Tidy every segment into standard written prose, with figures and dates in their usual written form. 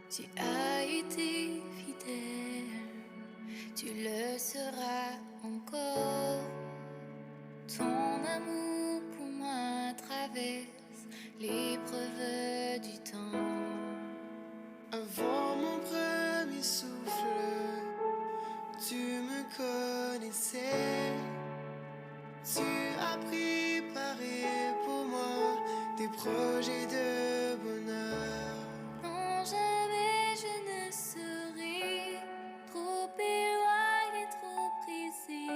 Tu as été fidèle, tu le seras encore. Ton amour pour moi traverse l'épreuve du temps. Avant mon premier souffle, tu me connaissais. Tu as préparé pour moi des projets de bonheur. Non, jamais je ne serai trop éloigné, trop pressé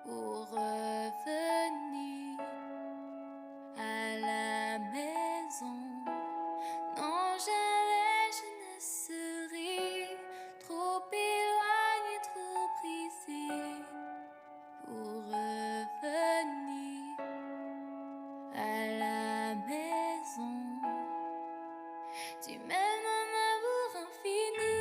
pour revenir à la maison. Non, jamais je ne serai trop éloigné, trop pressé pour revenir à la maison. Tu m'aimes en amour infini.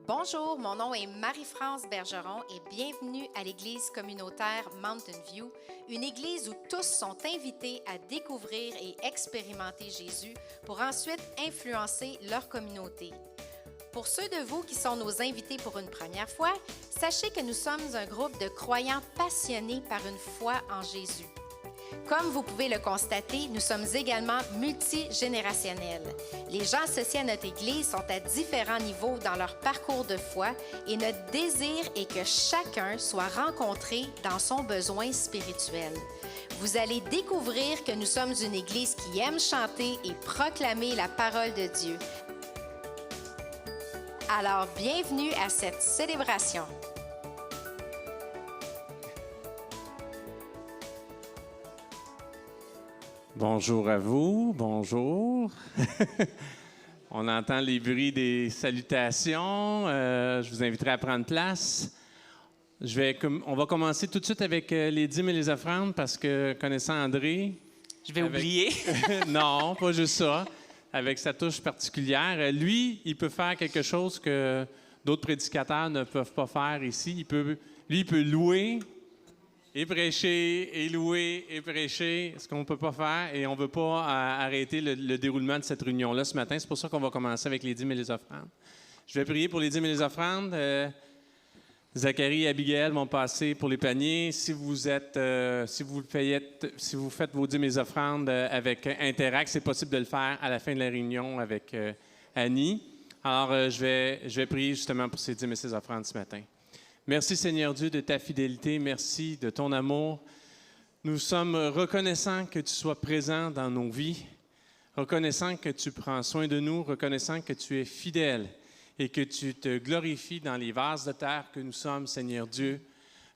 Bonjour, mon nom est Marie-France Bergeron et bienvenue à l'Église communautaire Mountain View, une église où tous sont invités à découvrir et expérimenter Jésus pour ensuite influencer leur communauté. Pour ceux de vous qui sont nos invités pour une première fois, sachez que nous sommes un groupe de croyants passionnés par une foi en Jésus. Comme vous pouvez le constater, nous sommes également multigénérationnels. Les gens associés à notre Église sont à différents niveaux dans leur parcours de foi et notre désir est que chacun soit rencontré dans son besoin spirituel. Vous allez découvrir que nous sommes une Église qui aime chanter et proclamer la parole de Dieu. Alors, bienvenue à cette célébration. Bonjour à vous, bonjour. On entend les bruits des salutations. Je vous inviterai à prendre place. On va commencer tout de suite avec les dîmes et les offrandes parce que, connaissant André... Je vais oublier. Non, pas juste ça. Avec sa touche particulière. Lui, il peut faire quelque chose que d'autres prédicateurs ne peuvent pas faire ici. Il peut louer... et prêcher, et louer, et prêcher, ce qu'on ne peut pas faire, et on ne veut pas arrêter le déroulement de cette réunion-là ce matin. C'est pour ça qu'on va commencer avec les dîmes et les offrandes. Je vais prier pour les dîmes et les offrandes. Zacharie et Abigail vont passer pour les paniers. Si vous faites vos dîmes et les offrandes avec Interact, c'est possible de le faire à la fin de la réunion avec Annie. Alors, je vais prier justement pour ces dîmes et ces offrandes ce matin. Merci Seigneur Dieu de ta fidélité, merci de ton amour. Nous sommes reconnaissants que tu sois présent dans nos vies, reconnaissants que tu prends soin de nous, reconnaissants que tu es fidèle et que tu te glorifies dans les vases de terre que nous sommes, Seigneur Dieu.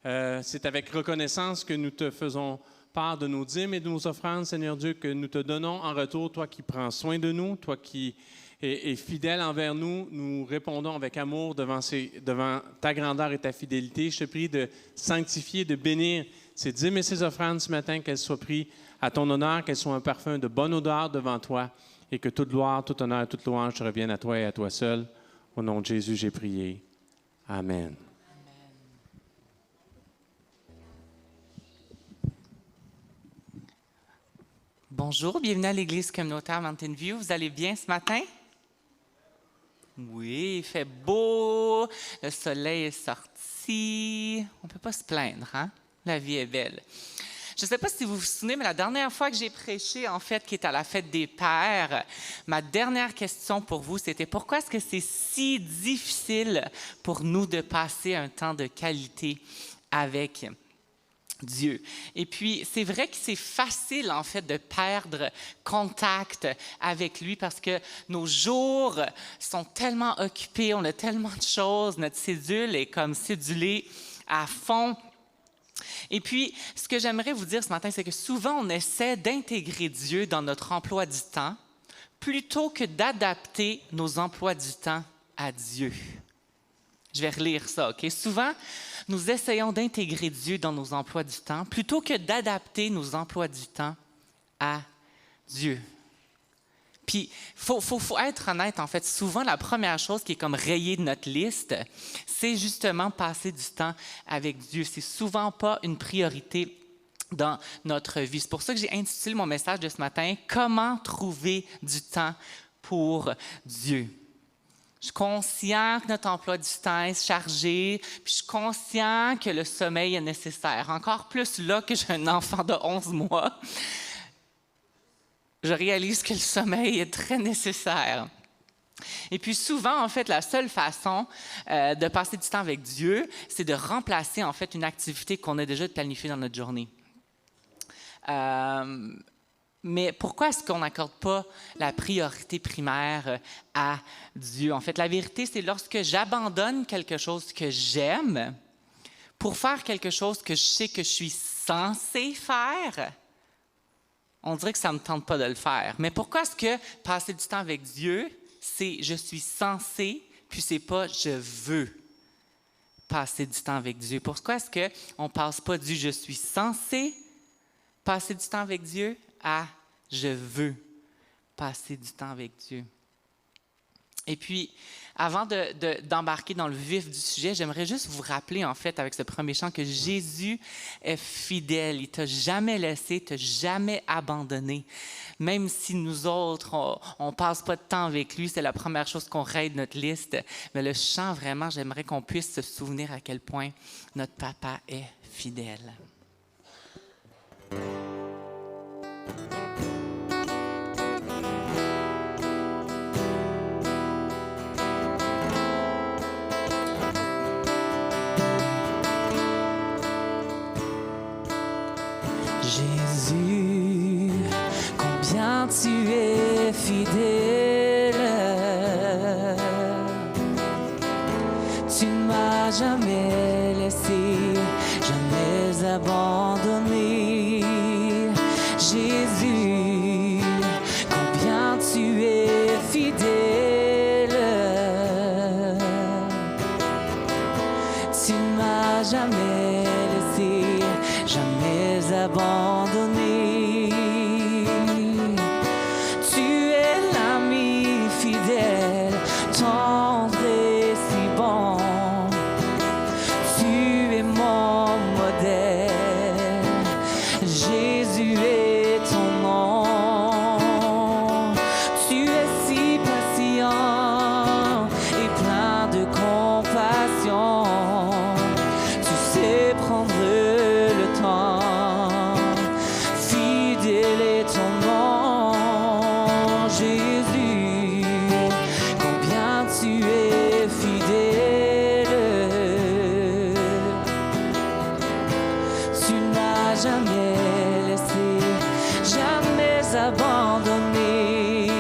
C'est avec reconnaissance que nous te faisons part de nos dîmes et de nos offrandes, Seigneur Dieu, que nous te donnons en retour, toi qui prends soin de nous, toi qui et fidèle envers nous, nous répondons avec amour devant ta grandeur et ta fidélité. Je te prie de sanctifier, de bénir ces dîmes et ces offrandes ce matin, qu'elles soient prises à ton honneur, qu'elles soient un parfum de bonne odeur devant toi et que toute gloire, tout honneur et toute louange te reviennent à toi et à toi seul. Au nom de Jésus, j'ai prié. Amen. Bonjour, bienvenue à l'Église communautaire Mountain View. Vous allez bien ce matin? Oui, il fait beau, le soleil est sorti. On ne peut pas se plaindre, hein? La vie est belle. Je ne sais pas si vous vous souvenez, mais la dernière fois que j'ai prêché, en fait, qui est à la fête des pères, ma dernière question pour vous, c'était pourquoi est-ce que c'est si difficile pour nous de passer un temps de qualité avec Dieu. Et puis, c'est vrai que c'est facile, en fait, de perdre contact avec lui parce que nos jours sont tellement occupés, on a tellement de choses, notre cédule est comme cédulée à fond. Et puis, ce que j'aimerais vous dire ce matin, c'est que souvent, on essaie d'intégrer Dieu dans notre emploi du temps plutôt que d'adapter nos emplois du temps à Dieu. Je vais relire ça, OK? Souvent, nous essayons d'intégrer Dieu dans nos emplois du temps plutôt que d'adapter nos emplois du temps à Dieu. Puis, faut être honnête, en fait. Souvent, la première chose qui est comme rayée de notre liste, c'est justement passer du temps avec Dieu. C'est souvent pas une priorité dans notre vie. C'est pour ça que j'ai intitulé mon message de ce matin « Comment trouver du temps pour Dieu ». Je suis conscient que notre emploi du temps est chargé, puis je suis conscient que le sommeil est nécessaire. Encore plus là que j'ai un enfant de 11 mois. Je réalise que le sommeil est très nécessaire. Et puis souvent, en fait, la seule façon de passer du temps avec Dieu, c'est de remplacer, en fait, une activité qu'on a déjà planifiée dans notre journée. Mais pourquoi est-ce qu'on n'accorde pas la priorité primaire à Dieu? En fait, la vérité, c'est lorsque j'abandonne quelque chose que j'aime pour faire quelque chose que je sais que je suis censé faire, on dirait que ça ne me tente pas de le faire. Mais pourquoi est-ce que passer du temps avec Dieu, c'est « je suis censé » puis c'est pas « je veux » passer du temps avec Dieu? Pourquoi est-ce qu'on ne passe pas du « je suis censé » passer du temps avec Dieu à « je veux » passer du temps avec Dieu? Et puis, avant d'embarquer dans le vif du sujet, j'aimerais juste vous rappeler, en fait, avec ce premier chant, que Jésus est fidèle. Il ne t'a jamais laissé, il ne t'a jamais abandonné. Même si nous autres, on ne passe pas de temps avec lui, c'est la première chose qu'on raye de notre liste. Mais le chant, vraiment, j'aimerais qu'on puisse se souvenir à quel point notre papa est fidèle. Jésus, combien tu es fidèle, tu ne m'as jamais laissé, jamais abandonné. Jésus, combien tu es fidèle, tu ne m'as jamais laissé, jamais abandonné. Tu es l'ami fidèle, tendre et si bon. Tu es mon modèle, Jésus est ton nom. Tu es si patient et plein de compassion. Tu sais prendre le temps, fidèle est ton nom, Jésus, combien tu es fidèle. Tu n'as jamais laissé, jamais abandonné,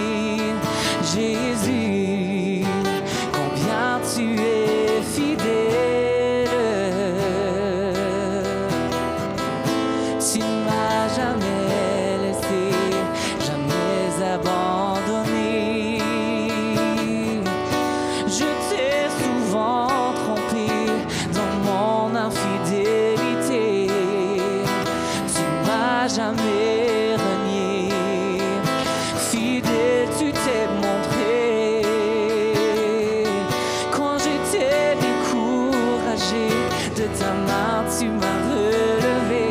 Jésus, combien tu es fidèle. Tu ne m'as jamais laissé, jamais abandonné. Je t'ai souvent trompé dans mon infidélité. Tu ne m'as jamais renié. Fidèle, tu t'es montré. Quand j'étais découragé, de ta main tu m'as relevé.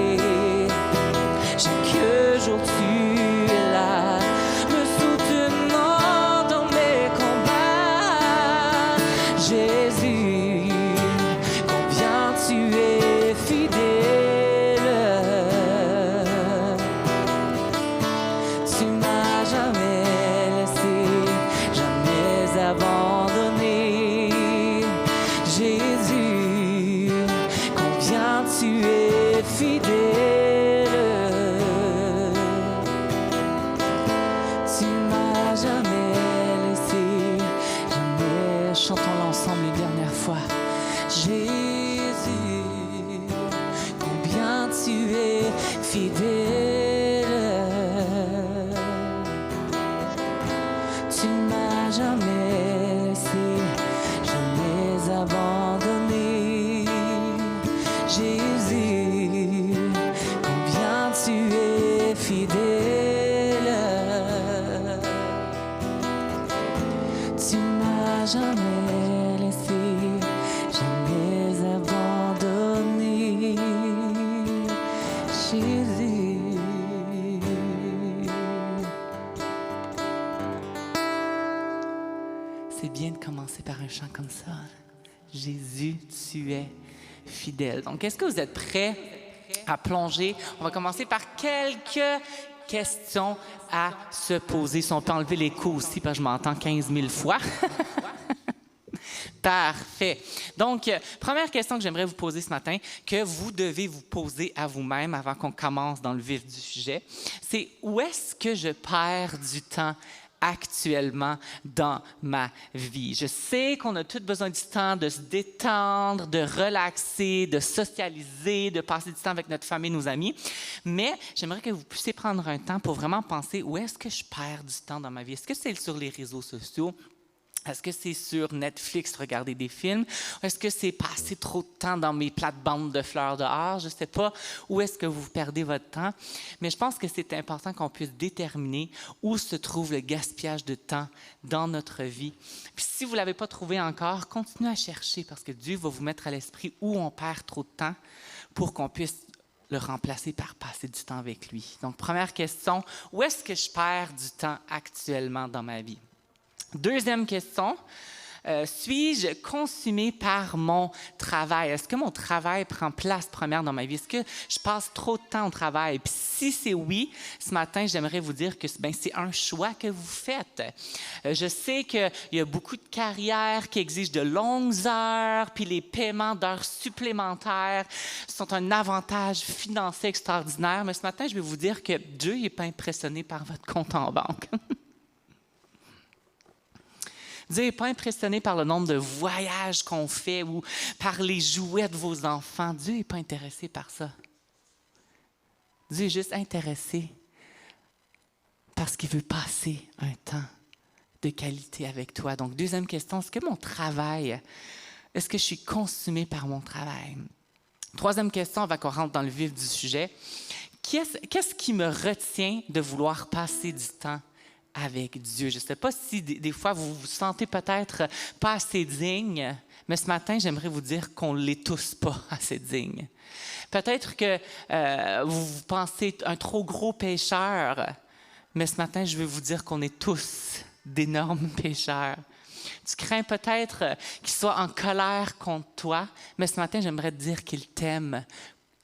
Chaque jour tu es là, me soutenant dans mes combats. Jésus, combien tu es fidèle. Tu m'as jamais laissé, jamais abandonné. Jésus, combien tu es fidèle. Tu m'as jamais laissé, jamais. Chantons-le ensemble. m'as jamais laissé, jamais abandonné. Jésus. C'est bien de commencer par un chant comme ça. Jésus, tu es fidèle. Donc, est-ce que vous êtes prêts à plonger? On va commencer par quelques questions à se poser. Si on peut enlever l'écho aussi, parce que je m'entends 15 000 fois. Parfait. Donc, première question que j'aimerais vous poser ce matin, que vous devez vous poser à vous-même avant qu'on commence dans le vif du sujet, c'est où est-ce que je perds du temps actuellement dans ma vie? Je sais qu'on a tous besoin du temps de se détendre, de relaxer, de socialiser, de passer du temps avec notre famille, nos amis, mais j'aimerais que vous puissiez prendre un temps pour vraiment penser où est-ce que je perds du temps dans ma vie? Est-ce que c'est sur les réseaux sociaux? Est-ce que c'est sur Netflix, regarder des films? Est-ce que c'est passer trop de temps dans mes plates-bandes de fleurs dehors? Je ne sais pas où est-ce que vous perdez votre temps, mais je pense que c'est important qu'on puisse déterminer où se trouve le gaspillage de temps dans notre vie. Puis si vous ne l'avez pas trouvé encore, continuez à chercher parce que Dieu va vous mettre à l'esprit où on perd trop de temps pour qu'on puisse le remplacer par passer du temps avec lui. Donc, première question, où est-ce que je perds du temps actuellement dans ma vie? Deuxième question, suis-je consumé par mon travail? Est-ce que mon travail prend place première dans ma vie? Est-ce que je passe trop de temps au travail? Puis si c'est oui, ce matin, j'aimerais vous dire que c'est un choix que vous faites. Je sais qu'il y a beaucoup de carrières qui exigent de longues heures, puis les paiements d'heures supplémentaires sont un avantage financier extraordinaire, mais ce matin, je vais vous dire que Dieu n'est pas impressionné par votre compte en banque. Dieu n'est pas impressionné par le nombre de voyages qu'on fait ou par les jouets de vos enfants. Dieu n'est pas intéressé par ça. Dieu est juste intéressé parce qu'il veut passer un temps de qualité avec toi. Donc, deuxième question, est-ce que mon travail, est-ce que je suis consumé par mon travail? Troisième question, avant qu'on rentre dans le vif du sujet. Qu'est-ce qui me retient de vouloir passer du temps avec Dieu? Je ne sais pas si des fois vous vous sentez peut-être pas assez digne, mais ce matin, j'aimerais vous dire qu'on ne l'est tous pas assez digne. Peut-être que vous pensez être un trop gros pécheur, mais ce matin, je veux vous dire qu'on est tous d'énormes pécheurs. Tu crains peut-être qu'il soit en colère contre toi, mais ce matin, j'aimerais te dire qu'il t'aime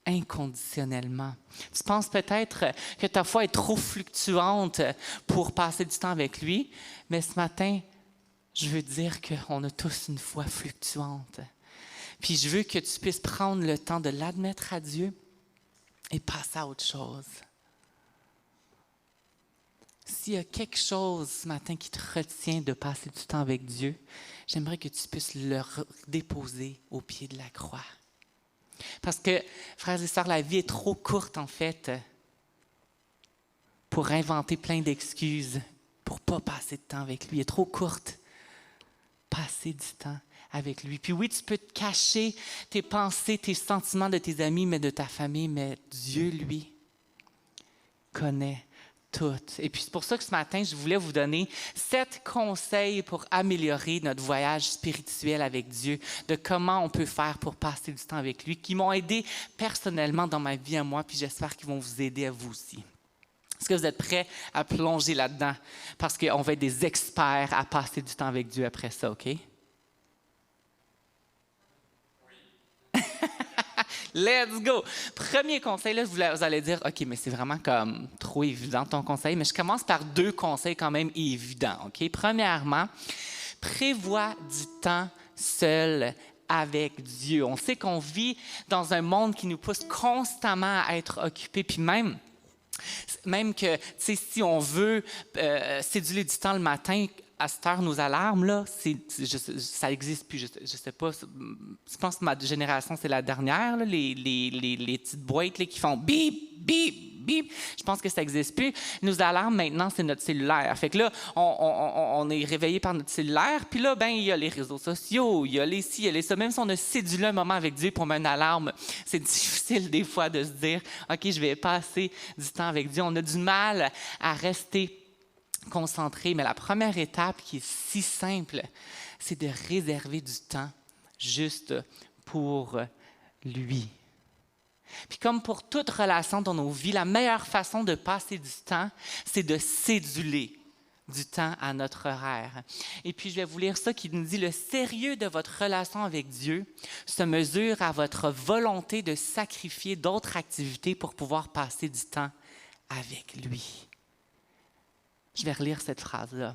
inconditionnellement. Tu penses peut-être que ta foi est trop fluctuante pour passer du temps avec lui, mais ce matin, je veux dire qu'on a tous une foi fluctuante. Puis je veux que tu puisses prendre le temps de l'admettre à Dieu et passer à autre chose. S'il y a quelque chose ce matin qui te retient de passer du temps avec Dieu, j'aimerais que tu puisses le déposer au pied de la croix. Parce que, frères et sœurs, la vie est trop courte, en fait, pour inventer plein d'excuses, pour ne pas passer de temps avec lui. Elle est trop courte. Passer du temps avec lui. Puis oui, tu peux te cacher tes pensées, tes sentiments de tes amis, mais de ta famille, mais Dieu, lui, connaît tout. Et puis c'est pour ça que ce matin, je voulais vous donner 7 conseils pour améliorer notre voyage spirituel avec Dieu, de comment on peut faire pour passer du temps avec lui, qui m'ont aidé personnellement dans ma vie à moi, puis j'espère qu'ils vont vous aider à vous aussi. Est-ce que vous êtes prêts à plonger là-dedans? Parce qu'on va être des experts à passer du temps avec Dieu après ça, OK? Let's go! Premier conseil, là, vous allez dire, OK, mais c'est vraiment comme trop évident ton conseil, mais je commence par 2 conseils quand même évidents, OK? Premièrement, prévois du temps seul avec Dieu. On sait qu'on vit dans un monde qui nous pousse constamment à être occupés, puis même que, tu sais, si on veut céduler du temps le matin, à cette heure, nos alarmes, là, ça n'existe plus. Je ne sais pas. Je pense que ma génération, c'est la dernière, là, les petites boîtes là, qui font bip, bip, bip. Je pense que ça n'existe plus. Nos alarmes, maintenant, c'est notre cellulaire. Fait que là, on est réveillé par notre cellulaire. Puis là, ben, il y a les réseaux sociaux, il y a les ci, il y a les ça. Même si on a cédulé un moment avec Dieu pour mettre une alarme, c'est difficile des fois de se dire, OK, je vais passer du temps avec Dieu. On a du mal à rester concentré, mais la première étape qui est si simple, c'est de réserver du temps juste pour lui. Puis comme pour toute relation dans nos vies, la meilleure façon de passer du temps, c'est de céduler du temps à notre horaire. Et puis je vais vous lire ça qui nous dit « Le sérieux de votre relation avec Dieu se mesure à votre volonté de sacrifier d'autres activités pour pouvoir passer du temps avec lui. » Je vais relire cette phrase-là.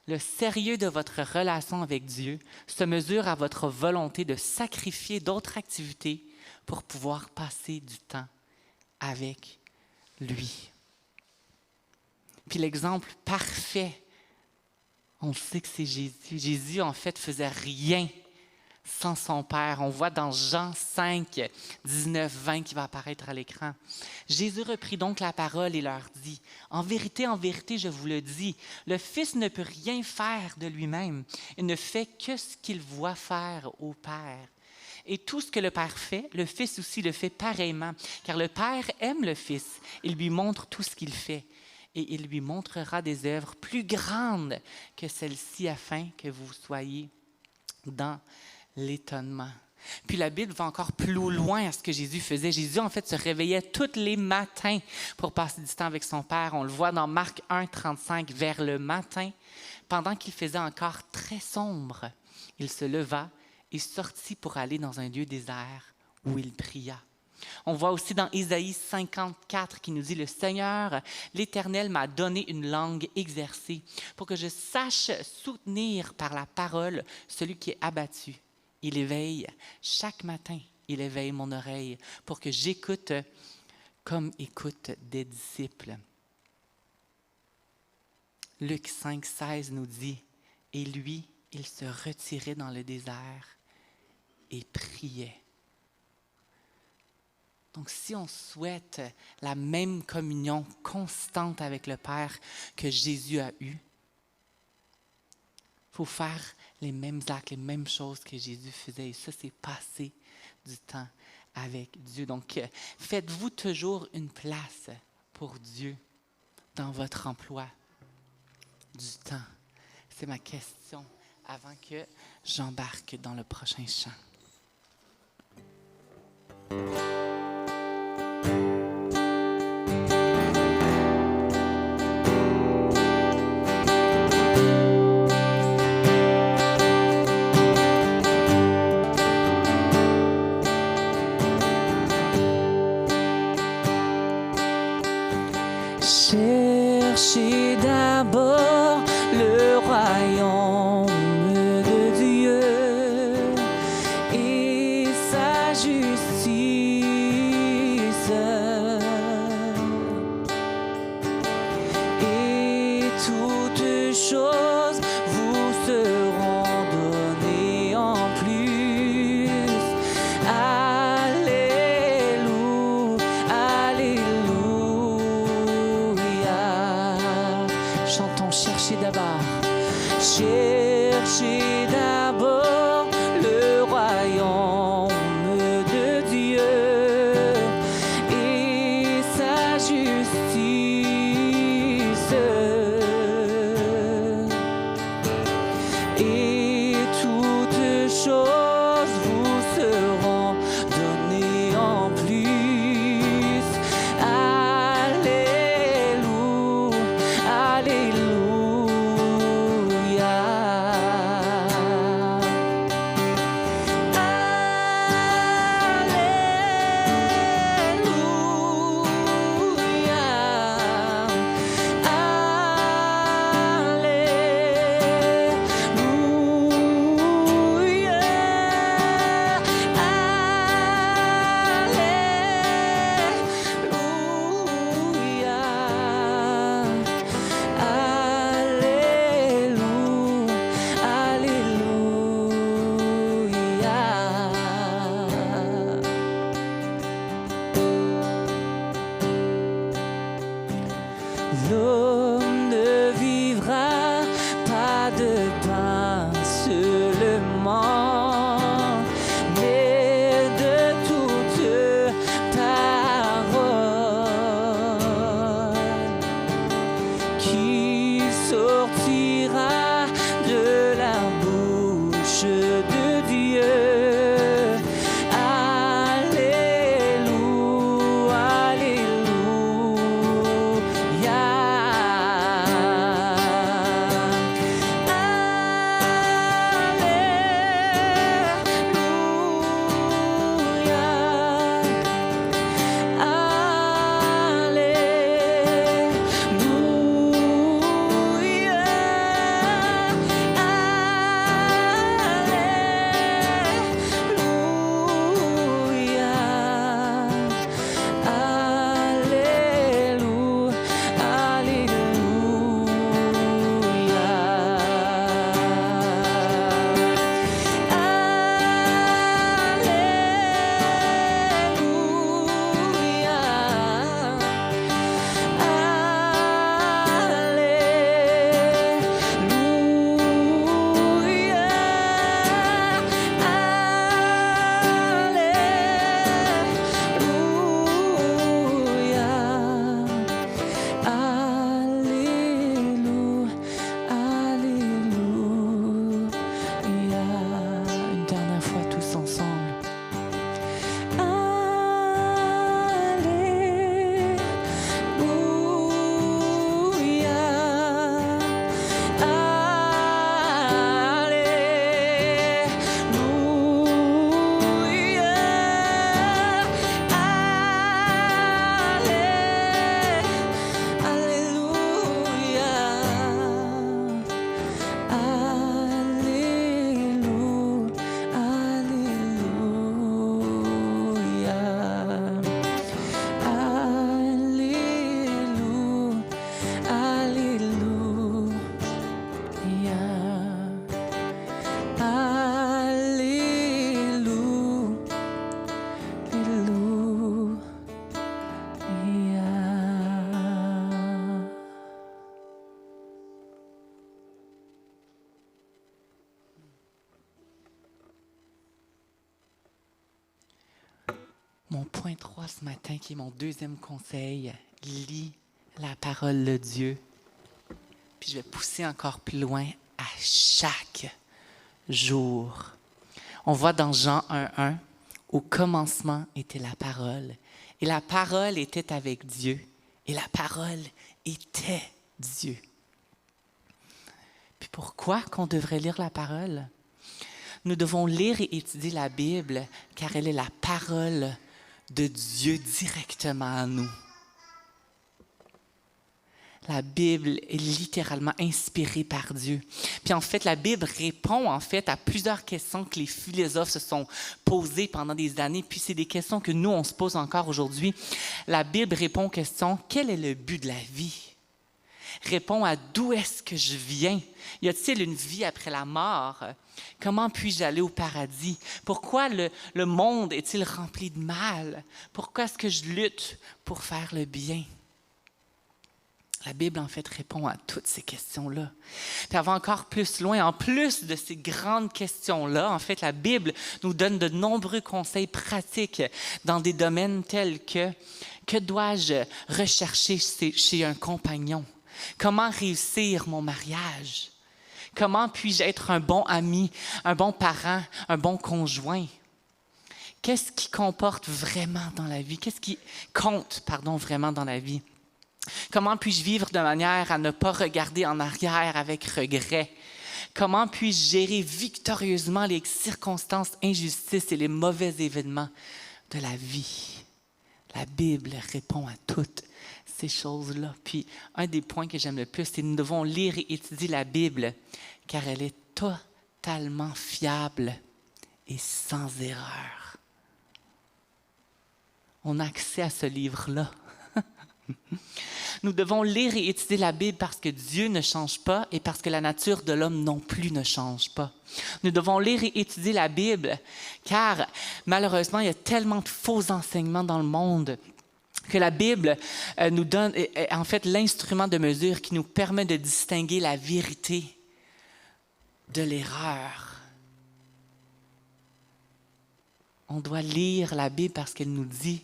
Le sérieux de votre relation avec Dieu se mesure à votre volonté de sacrifier d'autres activités pour pouvoir passer du temps avec lui. Puis l'exemple parfait, on sait que c'est Jésus. Jésus, en fait, faisait rien sans son Père. On voit dans Jean 5, 19, 20 qui va apparaître à l'écran. Jésus reprit donc la parole et leur dit, « En vérité, je vous le dis, le Fils ne peut rien faire de lui-même. Il ne fait que ce qu'il voit faire au Père. Et tout ce que le Père fait, le Fils aussi le fait pareillement, car le Père aime le Fils. Il lui montre tout ce qu'il fait. Et il lui montrera des œuvres plus grandes que celles-ci afin que vous soyez dans l'étonnement. » Puis la Bible va encore plus loin à ce que Jésus faisait. Jésus, en fait, se réveillait tous les matins pour passer du temps avec son Père. On le voit dans Marc 1, 35, vers le matin, pendant qu'il faisait encore très sombre, il se leva et sortit pour aller dans un lieu désert où il pria. On voit aussi dans Isaïe 54 qui nous dit « Le Seigneur, l'Éternel m'a donné une langue exercée pour que je sache soutenir par la parole celui qui est abattu. Il éveille chaque matin, il éveille mon oreille pour que j'écoute comme écoutent des disciples. » Luc 5, 16 nous dit « Et lui, il se retirait dans le désert et priait. » Donc, si on souhaite la même communion constante avec le Père que Jésus a eue, il faut faire les mêmes actes, les mêmes choses que Jésus faisait. Et ça, c'est passer du temps avec Dieu. Donc, faites-vous toujours une place pour Dieu dans votre emploi du temps? C'est ma question avant que j'embarque dans le prochain chant. Cherchez d'abord le royaume de Dieu et sa justice, et toutes choses vous seront données en plus. Alléluia, alléluia. Chantons, cherchez d'abord. Cherchez d'abord le royaume de Dieu et sa justice, et toutes choses vous seront données en plus. Alléluia, alléluia. L'homme ne vivra pas de pain seulement, mais de toute parole qui sortira de la bouche Mon point 3 ce matin, qui est mon deuxième conseil, lis la parole de Dieu. Puis je vais pousser encore plus loin, à chaque jour. On voit dans Jean 1:1, au commencement était la parole, et la parole était avec Dieu, et la parole était Dieu. Puis pourquoi qu'on devrait lire la parole? Nous devons lire et étudier la Bible, car elle est la parole de Dieu directement à nous. La Bible est littéralement inspirée par Dieu. Puis en fait, la Bible répond en fait à plusieurs questions que les philosophes se sont posées pendant des années. Puis c'est des questions que nous, on se pose encore aujourd'hui. La Bible répond aux questions, quel est le but de la vie? Répond à d'où est-ce que je viens? Y a-t-il une vie après la mort? Comment puis-je aller au paradis? Pourquoi le monde est-il rempli de mal? Pourquoi est-ce que je lutte pour faire le bien? La Bible, en fait, répond à toutes ces questions-là. Puis elle va encore plus loin. En plus de ces grandes questions-là, en fait, la Bible nous donne de nombreux conseils pratiques dans des domaines tels que dois-je rechercher chez un compagnon? Comment réussir mon mariage? Comment puis-je être un bon ami, un bon parent, un bon conjoint? Qu'est-ce qui comporte vraiment dans la vie? Qu'est-ce qui compte, vraiment dans la vie? Comment puis-je vivre de manière à ne pas regarder en arrière avec regret? Comment puis-je gérer victorieusement les circonstances, injustices et les mauvais événements de la vie? La Bible répond à toutes ces choses-là. Puis, un des points que j'aime le plus, c'est que nous devons lire et étudier la Bible, car elle est totalement fiable et sans erreur. On a accès à ce livre-là. Nous devons lire et étudier la Bible parce que Dieu ne change pas et parce que la nature de l'homme non plus ne change pas. Nous devons lire et étudier la Bible car malheureusement, il y a tellement de faux enseignements dans le monde que la Bible nous donne en fait l'instrument de mesure qui nous permet de distinguer la vérité de l'erreur. On doit lire la Bible parce qu'elle nous dit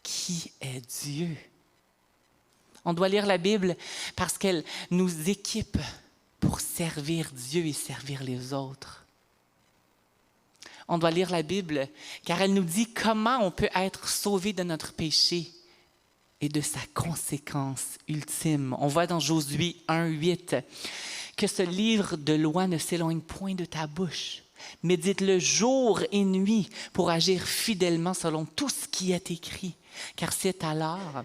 qui est Dieu. On doit lire la Bible parce qu'elle nous équipe pour servir Dieu et servir les autres. On doit lire la Bible car elle nous dit comment on peut être sauvé de notre péché et de sa conséquence ultime. On voit dans Josué 1:8 que ce livre de loi ne s'éloigne point de ta bouche. Médite-le jour et nuit pour agir fidèlement selon tout ce qui est écrit, car c'est alors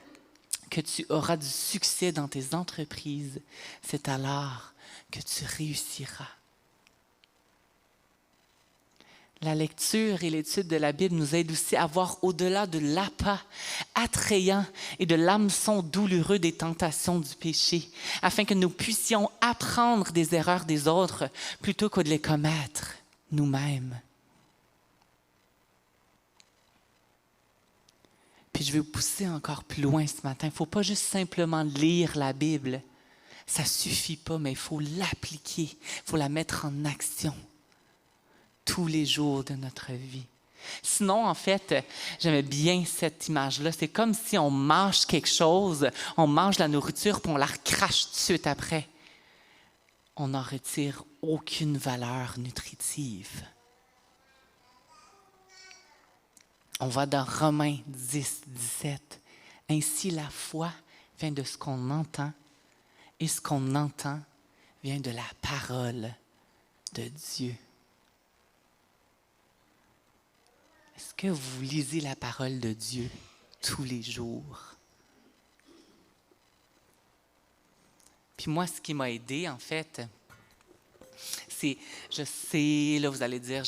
que tu auras du succès dans tes entreprises. C'est alors que tu réussiras. La lecture et l'étude de la Bible nous aident aussi à voir au-delà de l'appât attrayant et de l'hameçon douloureux des tentations du péché, afin que nous puissions apprendre des erreurs des autres plutôt que de les commettre nous-mêmes. Puis je vais vous pousser encore plus loin ce matin. Il ne faut pas juste simplement lire la Bible. Ça ne suffit pas, mais il faut l'appliquer. Il faut la mettre en action tous les jours de notre vie. Sinon, en fait, j'aimais bien cette image-là. C'est comme si on mange quelque chose, on mange la nourriture, puis on la recrache tout de suite après. On n'en retire aucune valeur nutritive. On va dans Romains 10:17. Ainsi, la foi vient de ce qu'on entend, et ce qu'on entend vient de la parole de Dieu. Est-ce que vous lisez la parole de Dieu tous les jours? Puis moi, ce qui m'a aidé, en fait, c'est, je sais, là, vous allez dire,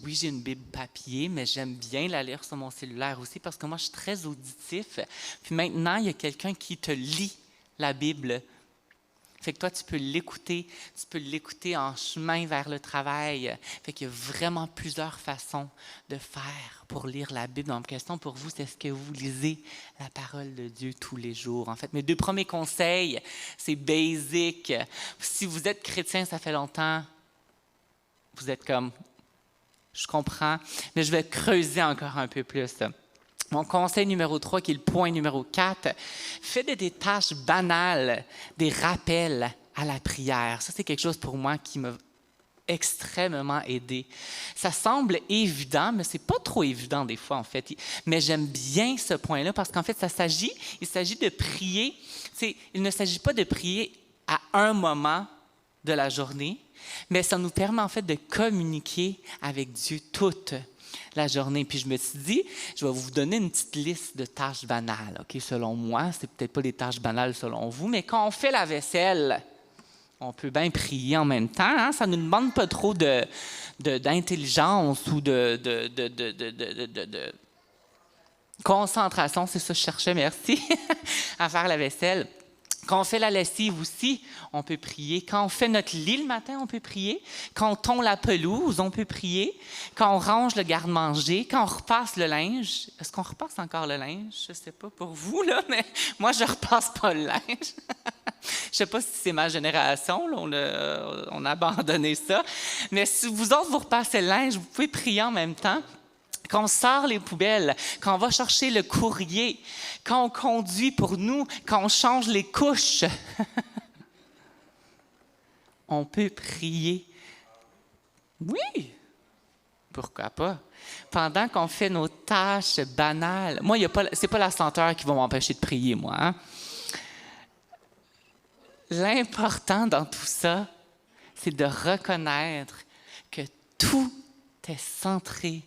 oui, j'ai une Bible papier, mais j'aime bien la lire sur mon cellulaire aussi parce que moi, je suis très auditif. Puis maintenant, il y a quelqu'un qui te lit la Bible. Fait que toi, tu peux l'écouter en chemin vers le travail. Fait qu'il y a vraiment plusieurs façons de faire pour lire la Bible. Donc, ma question pour vous, c'est est-ce que vous lisez la parole de Dieu tous les jours? En fait, mes 2 premiers conseils, c'est basic. Si vous êtes chrétien, ça fait longtemps, vous êtes comme, je comprends, mais je vais creuser encore un peu plus. Mon conseil numéro 3, qui est le point numéro 4, faites des tâches banales, des rappels à la prière. Ça, c'est quelque chose pour moi qui m'a extrêmement aidé. Ça semble évident, mais c'est pas trop évident des fois, en fait. Mais j'aime bien ce point-là parce qu'en fait, il s'agit de prier. Il ne s'agit pas de prier à un moment de la journée, mais ça nous permet en fait de communiquer avec Dieu toute la journée. Puis je me suis dit, je vais vous donner une petite liste de tâches banales. OK, selon moi, c'est peut-être pas des tâches banales selon vous, mais quand on fait la vaisselle, on peut bien prier en même temps. Hein? Ça ne nous demande pas trop d'intelligence ou de concentration, c'est ça que je cherchais, merci, à faire la vaisselle. Quand on fait la lessive aussi, on peut prier. Quand on fait notre lit le matin, on peut prier. Quand on tond la pelouse, on peut prier. Quand on range le garde-manger, quand on repasse le linge. Est-ce qu'on repasse encore le linge? Je ne sais pas pour vous, là, mais moi, je ne repasse pas le linge. Je ne sais pas si c'est ma génération, là, on a abandonné ça. Mais si vous autres, vous repassez le linge, vous pouvez prier en même temps. Quand on sort les poubelles, quand on va chercher le courrier, quand on conduit pour nous, quand on change les couches, on peut prier. Oui, pourquoi pas? Pendant qu'on fait nos tâches banales. Moi, c'est pas la senteur qui va m'empêcher de prier, moi. Hein? L'important dans tout ça, c'est de reconnaître que tout est centré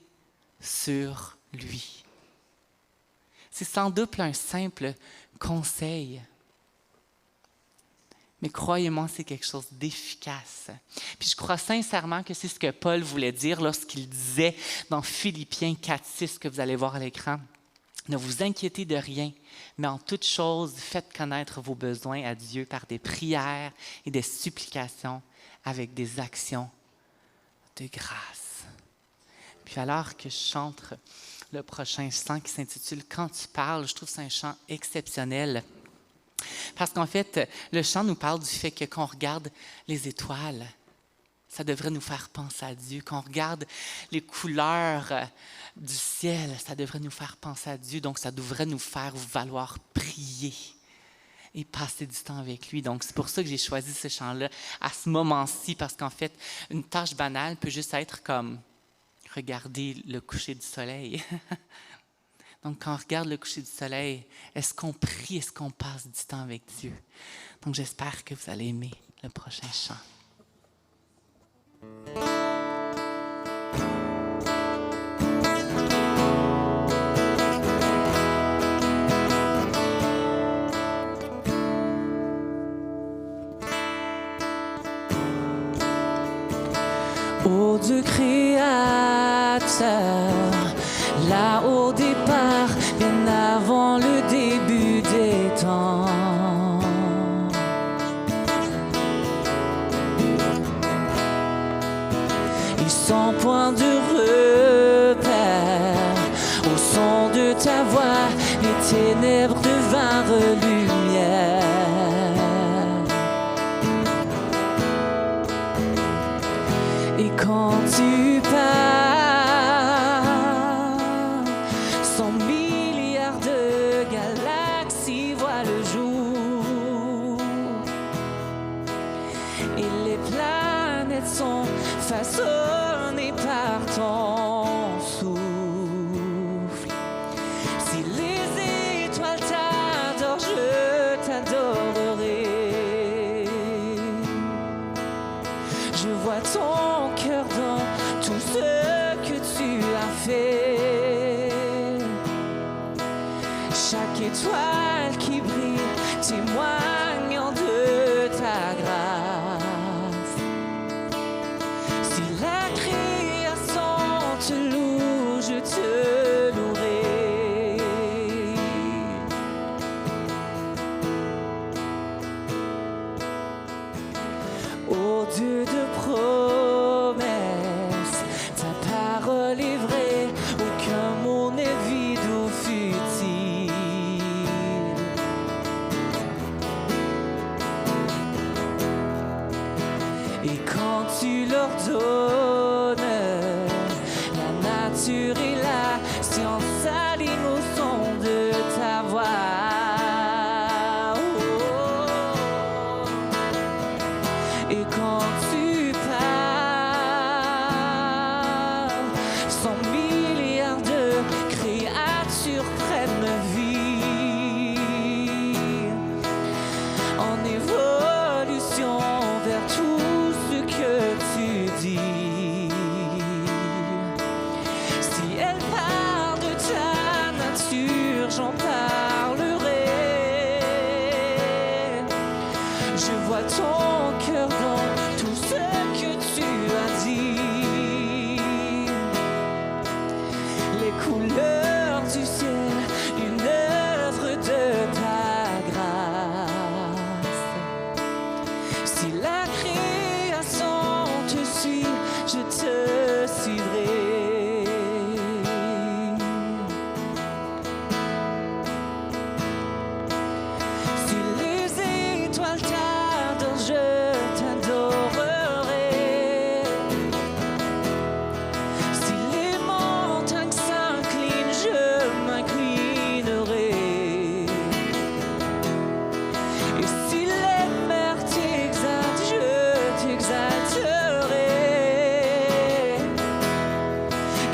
sur lui. C'est sans doute un simple conseil, mais croyez-moi, c'est quelque chose d'efficace. Puis je crois sincèrement que c'est ce que Paul voulait dire lorsqu'il disait dans Philippiens 4:6 que vous allez voir à l'écran. Ne vous inquiétez de rien, mais en toute chose, faites connaître vos besoins à Dieu par des prières et des supplications avec des actions de grâce. Puis alors que je chante le prochain chant qui s'intitule « Quand tu parles », je trouve que c'est un chant exceptionnel. Parce qu'en fait, le chant nous parle du fait que quand on regarde les étoiles, ça devrait nous faire penser à Dieu. Quand on regarde les couleurs du ciel, ça devrait nous faire penser à Dieu. Donc, ça devrait nous faire valoir prier et passer du temps avec lui. Donc, c'est pour ça que j'ai choisi ce chant-là à ce moment-ci, parce qu'en fait, une tâche banale peut juste être comme regarder le coucher du soleil. Donc, quand on regarde le coucher du soleil, est-ce qu'on prie, est-ce qu'on passe du temps avec Dieu? Donc, j'espère que vous allez aimer le prochain chant. Ô Dieu créateur, là au départ, bien avant le début des temps. Et sans point de repère, au son de ta voix, les ténèbres devinrent lumière. Et quand tu parles, 100 milliards de galaxies voient le jour. Et les planètes sont façonnées par ton souffle. Si les étoiles t'adorent, je t'adorerai. Je vois ton cœur dans tout ce que tu as fait. Chaque étoile qui brille témoignant de ta grâce. Si la création te loue, je te louerai. Ô Dieu de promesses, ta parole est vraie, aucun mot n'est vide ou futile. Et quand tu l'ordonnes, la nature et la science s'alignent au Et quand tu pars, 100 milliards de créatures prennent vie en évolution vers tout ce que tu dis. Si elle part de ta nature, j'en parlerai. Je vois ton cœur dans tout ce que tu as dit. Les couleurs du ciel, une œuvre de ta grâce. Si la création te suit, je te suivrai. Si les étoiles t'adorent, je t'adorerai. Si les montagnes s'inclinent, je m'inclinerai. Et si les mers t'exaltent, je t'exalterai.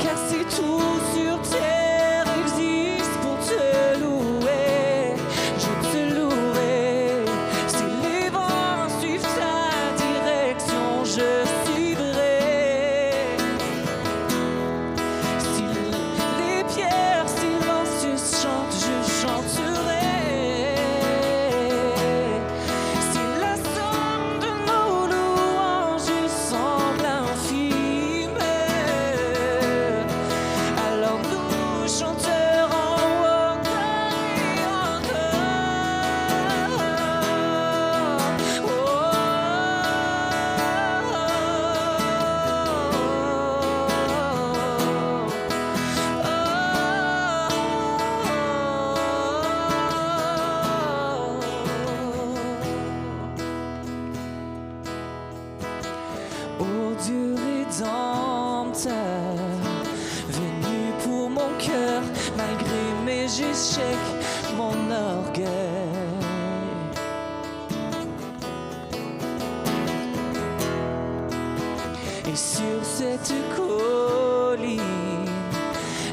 Car si tout sur terre existe pour te louer, je te louerai. Si les vents suivent ta direction, je suivrai. Si les pierres silencieuses chantent, je chanterai. Si la somme de nos louanges semble infime, alors nous chanterons encore et Ô Dieu rédempteur, venu pour mon cœur, malgré mes échecs, mon orgueil. Et sur cette colline,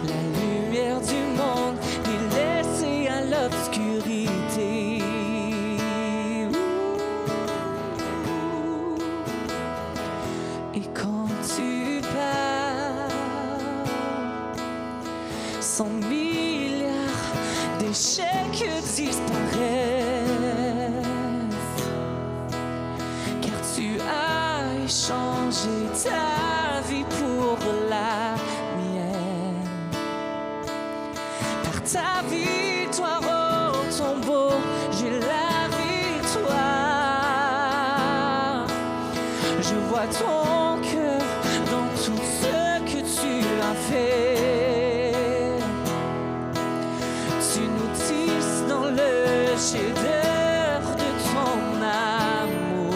la lumière du monde est laissée à l'obscurité. Et quand tu pars, 100 milliards d'échecs disparaissent, car tu as échangé ta vie pour la mienne. Par ta victoire au tombeau, j'ai la victoire. Je vois ton cœur dans tout ce que tu as fait. Tu nous tisses dans le chef-d'œuvre de ton amour.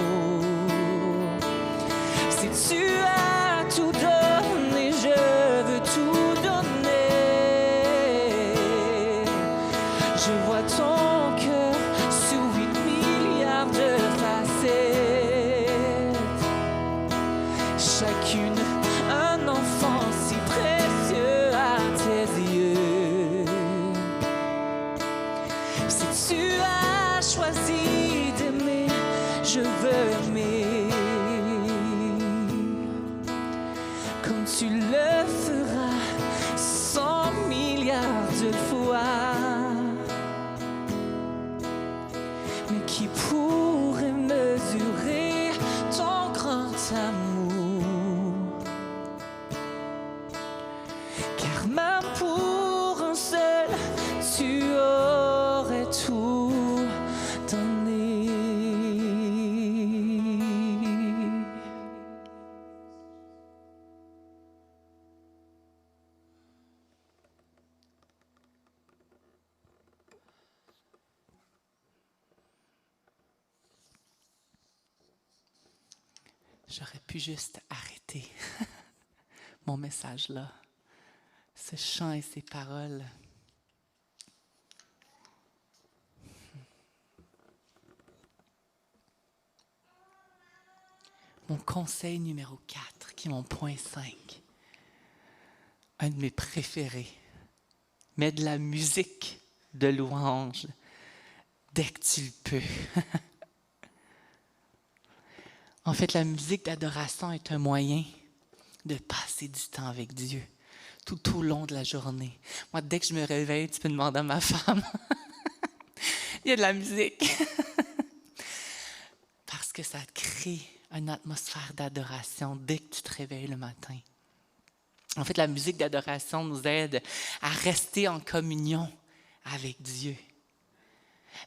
Si tu as tout donné, je veux tout donner. Je vois ton cœur sous 8 milliards de facettes. Chacune un enfant si précieux à tes yeux. Si tu as choisi d'aimer, je veux aimer comme tu le feras 100 milliards de fois. Mais qui pourrait mesurer ton grand amour? Car même pour un seul, tu aurais tout donné. J'aurais pu juste arrêter mon message là, ce chant et ces paroles. mon conseil numéro 4, qui est mon point 5. Un de mes préférés. Mets de la musique de louange dès que tu le peux. En fait, la musique d'adoration est un moyen de passer du temps avec Dieu tout au long de la journée. Moi, dès que je me réveille, tu peux demander à ma femme. Il y a de la musique. Parce que ça crée une atmosphère d'adoration dès que tu te réveilles le matin. En fait, la musique d'adoration nous aide à rester en communion avec Dieu.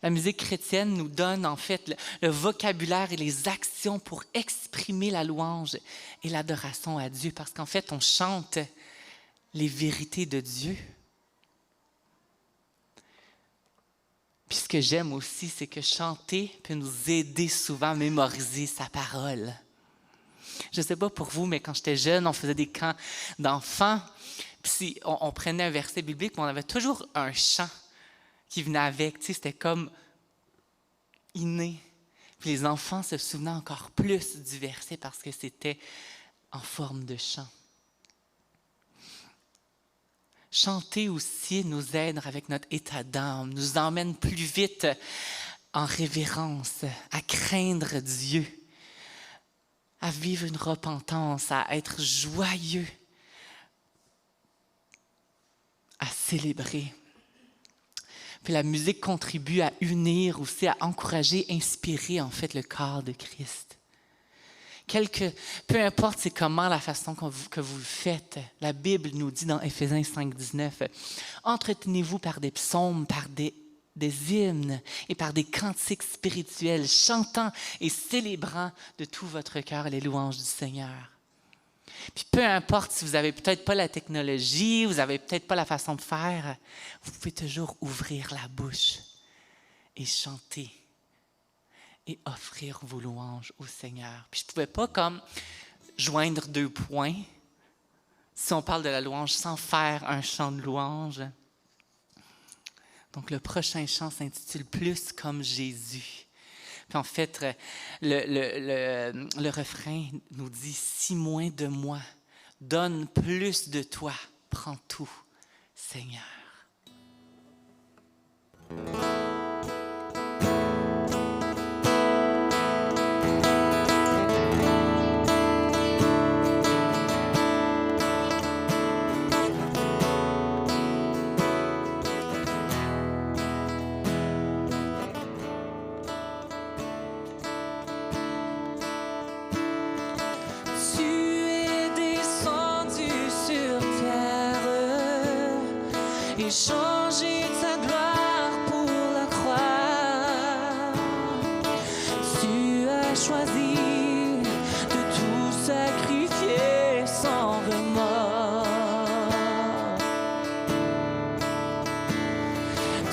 La musique chrétienne nous donne en fait le vocabulaire et les actions pour exprimer la louange et l'adoration à Dieu. Parce qu'en fait, on chante les vérités de Dieu. Puis ce que j'aime aussi, c'est que chanter peut nous aider souvent à mémoriser sa parole. Je ne sais pas pour vous, mais quand j'étais jeune, on faisait des camps d'enfants. Puis on prenait un verset biblique, mais on avait toujours un chant qui venait avec. Tu sais, c'était comme inné. Puis les enfants se souvenaient encore plus du verset parce que c'était en forme de chant. Chanter aussi nous aide avec notre état d'âme, nous emmène plus vite en révérence, à craindre Dieu, à vivre une repentance, à être joyeux, à célébrer. Puis la musique contribue à unir aussi, à encourager, inspirer en fait le corps de Christ. Peu importe c'est comment la façon que vous le faites, la Bible nous dit dans Éphésiens 5,19, entretenez-vous par des psaumes, par des hymnes et par des cantiques spirituels, chantant et célébrant de tout votre cœur les louanges du Seigneur. Puis peu importe si vous n'avez peut-être pas la technologie, vous n'avez peut-être pas la façon de faire, vous pouvez toujours ouvrir la bouche et chanter et offrir vos louanges au Seigneur. Puis je ne pouvais pas comme joindre 2 points si on parle de la louange sans faire un chant de louange. Donc le prochain chant s'intitule « Plus comme Jésus ». Puis en fait, le refrain nous dit « Si moins de moi, donne plus de toi, prends tout, Seigneur ». Changer ta gloire pour la croix. Tu as choisi de tout sacrifier sans remords.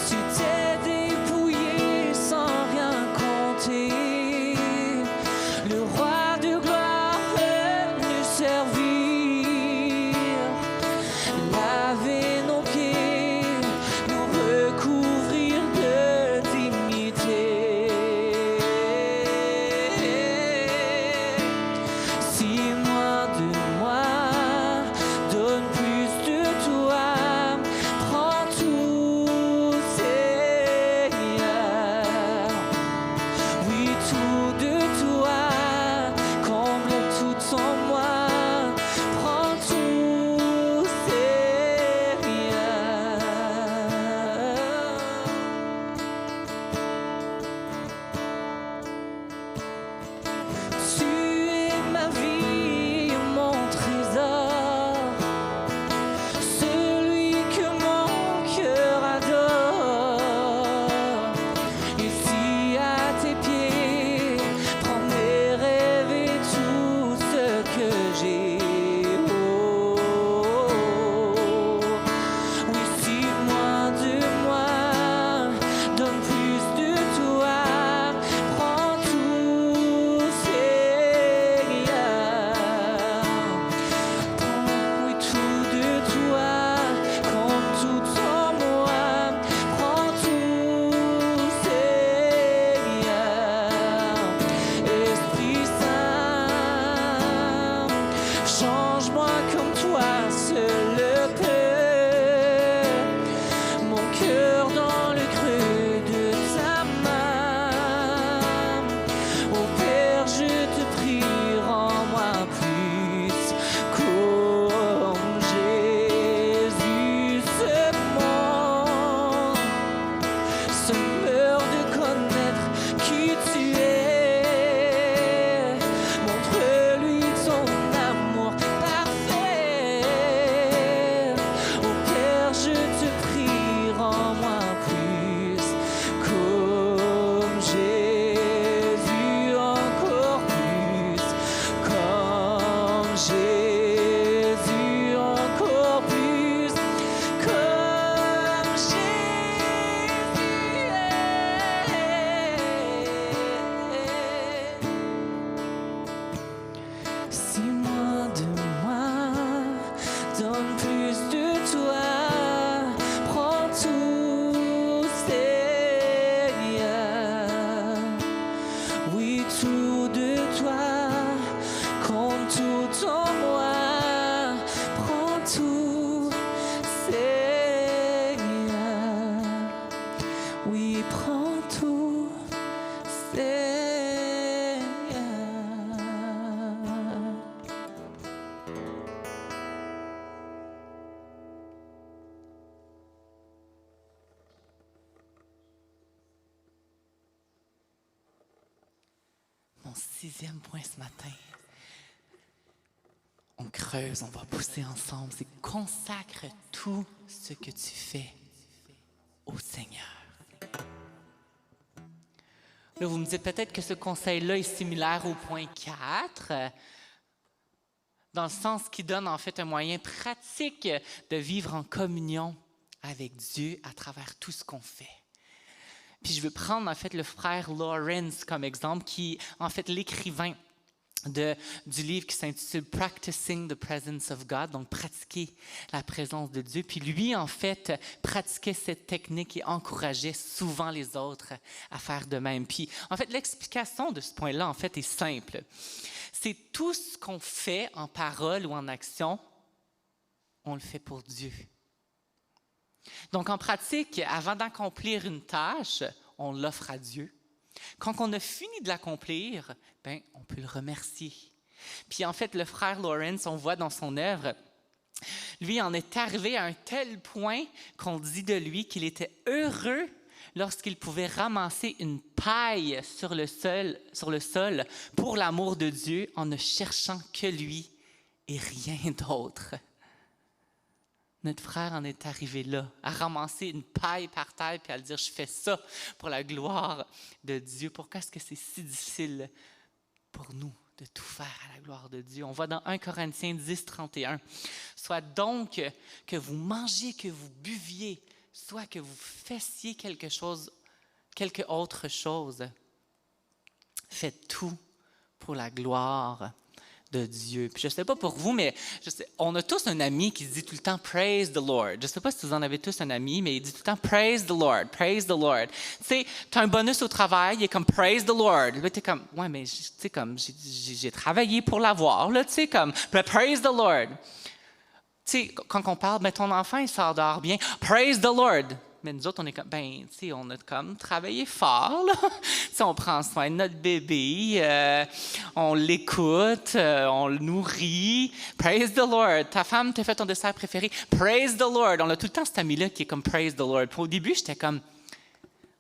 Tu t'es dépouillé sans rien compter. Le roi de gloire venu servir. Laver nos pieds Jésus, encore plus comme Jésus est. Si moins de moi, donne plus de toi, prends tout, Seigneur. Oui, tout de toi, compte tout en moi, prends tout, Seigneur. Oui, prends tout, Seigneur. Mon 6e point ce matin. On creuse, on va pousser ensemble. C'est consacre tout ce que tu fais au Seigneur. Là, vous me dites peut-être que ce conseil-là est similaire au point 4, dans le sens qu'il donne en fait un moyen pratique de vivre en communion avec Dieu à travers tout ce qu'on fait. Puis je veux prendre en fait le frère Lawrence comme exemple, qui est en fait l'écrivain du livre qui s'intitule « Practicing the Presence of God », donc pratiquer la présence de Dieu. Puis lui, en fait, pratiquait cette technique et encourageait souvent les autres à faire de même. Puis en fait, l'explication de ce point-là, en fait, est simple. C'est tout ce qu'on fait en parole ou en action, on le fait pour Dieu. Donc en pratique, avant d'accomplir une tâche, on l'offre à Dieu. Quand on a fini de l'accomplir, ben, on peut le remercier. Puis en fait, le frère Lawrence, on voit dans son œuvre, lui en est arrivé à un tel point qu'on dit de lui qu'il était heureux lorsqu'il pouvait ramasser une paille sur le sol pour l'amour de Dieu en ne cherchant que lui et rien d'autre. Notre frère en est arrivé là, à ramasser une paille par terre puis à le dire « Je fais ça pour la gloire de Dieu ». Pourquoi est-ce que c'est si difficile pour nous de tout faire à la gloire de Dieu? On voit dans 1 Corinthiens 10, 31. « Soit donc que vous mangiez, que vous buviez, soit que vous fassiez quelque autre chose. Faites tout pour la gloire de Dieu. » Puis je ne sais pas pour vous, mais on a tous un ami qui dit tout le temps « Praise the Lord ». Je ne sais pas si vous en avez tous un ami, mais il dit tout le temps « Praise the Lord, praise the Lord ». Tu sais, tu as un bonus au travail, il est comme « Praise the Lord ». Là, tu es comme « Ouais, mais tu sais, comme j'ai travaillé pour l'avoir, là, tu sais, comme « Praise the Lord ». Tu sais, quand on parle, ben, ton enfant, il sort dehors bien, « Praise the Lord ». Mais nous autres, on est comme, ben, tu sais, on a comme travaillé fort, là. Tu sais, on prend soin de notre bébé, on l'écoute, on le nourrit. Praise the Lord. Ta femme t'a fait ton dessert préféré. Praise the Lord. On a tout le temps cet ami-là qui est comme praise the Lord. Puis au début, j'étais comme,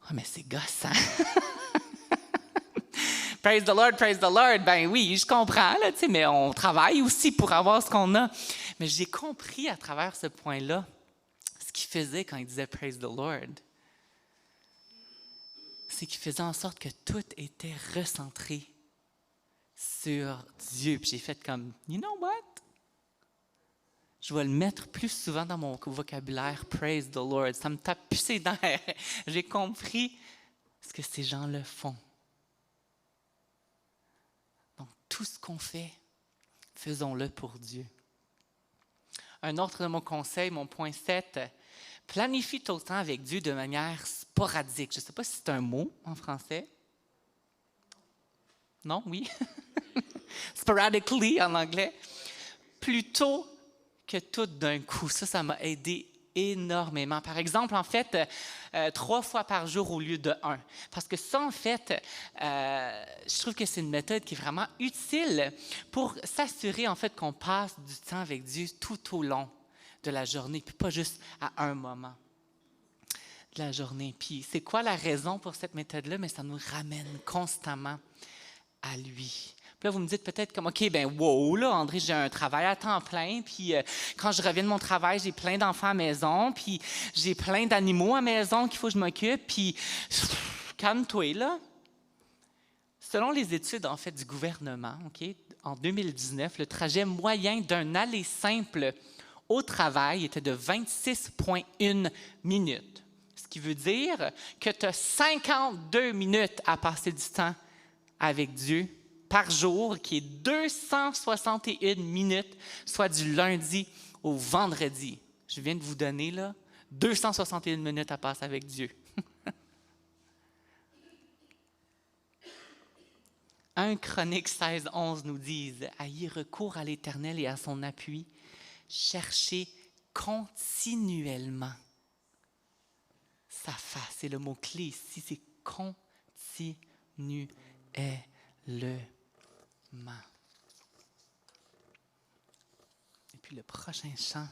oh, mais c'est gossant. Praise the Lord. Ben oui, je comprends, là, tu sais, mais on travaille aussi pour avoir ce qu'on a. Mais j'ai compris à travers ce point-là ce qu'il faisait quand il disait « Praise the Lord », c'est qu'il faisait en sorte que tout était recentré sur Dieu. Puis j'ai fait comme « You know what? Je vais le mettre plus souvent dans mon vocabulaire « Praise the Lord ». Ça me tape plus ses dents. J'ai compris ce que ces gens-là font. Donc, tout ce qu'on fait, faisons-le pour Dieu. Un autre de mon conseil, mon point 7, planifie ton temps avec Dieu de manière sporadique. Je ne sais pas si c'est un mot en français. Non, oui. Sporadically en anglais. Plutôt que tout d'un coup. Ça m'a aidé énormément. Par exemple, en fait, 3 fois par jour au lieu de 1. Parce que ça, en fait, je trouve que c'est une méthode qui est vraiment utile pour s'assurer, en fait, qu'on passe du temps avec Dieu tout au long de la journée, puis pas juste à un moment de la journée. Puis c'est quoi la raison pour cette méthode-là? Mais ça nous ramène constamment à lui. Puis là, vous me dites peut-être comme, OK, ben wow, là, André, j'ai un travail à temps plein, puis quand je reviens de mon travail, j'ai plein d'enfants à la maison, puis j'ai plein d'animaux à la maison qu'il faut que je m'occupe, puis calme-toi, là. Selon les études, en fait, du gouvernement, OK, en 2019, le trajet moyen d'un aller simple au travail était de 26,1 minutes. Ce qui veut dire que tu as 52 minutes à passer du temps avec Dieu par jour, qui est 261 minutes, soit du lundi au vendredi. Je viens de vous donner là, 261 minutes à passer avec Dieu. 1 Chroniques 16:11 nous dit « Ayez recours à l'Éternel et à son appui, cherchez continuellement sa face. » C'est le mot-clé ici, c'est continuellement. Et puis le prochain chant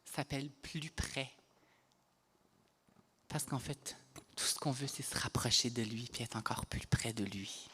s'appelle « Plus près ». Parce qu'en fait, tout ce qu'on veut, c'est se rapprocher de lui puis être encore plus près de lui.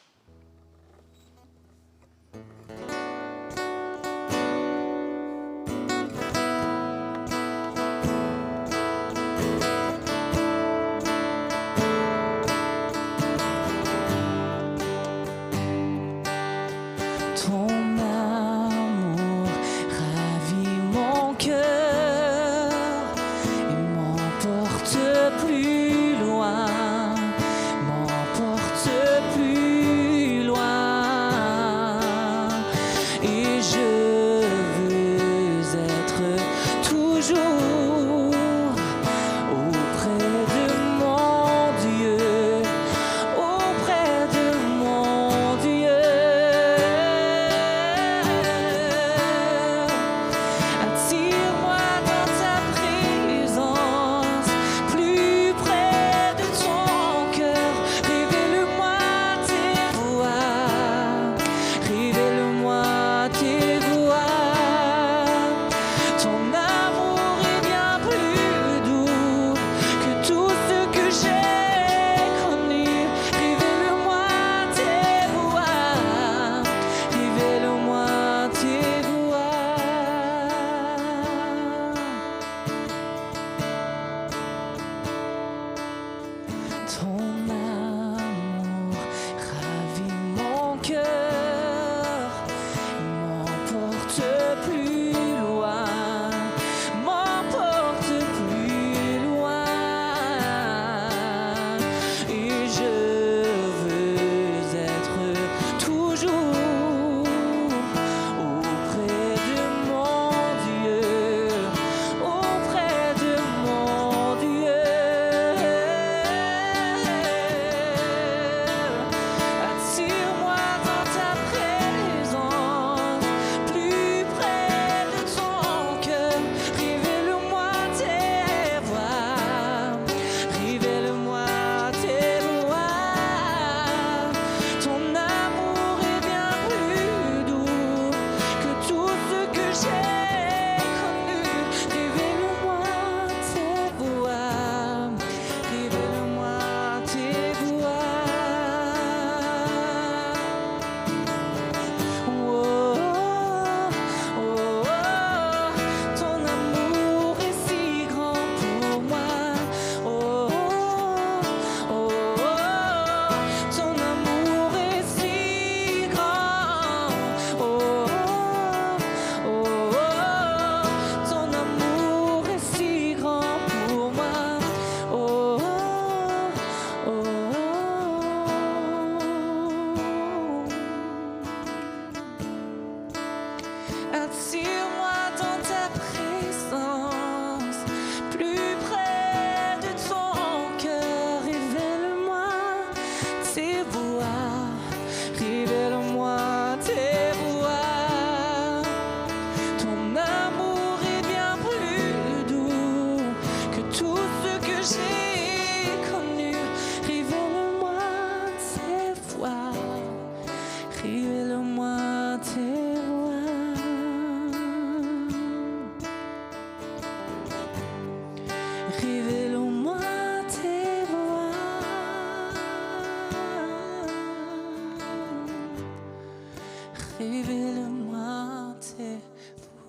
Révèle-moi tes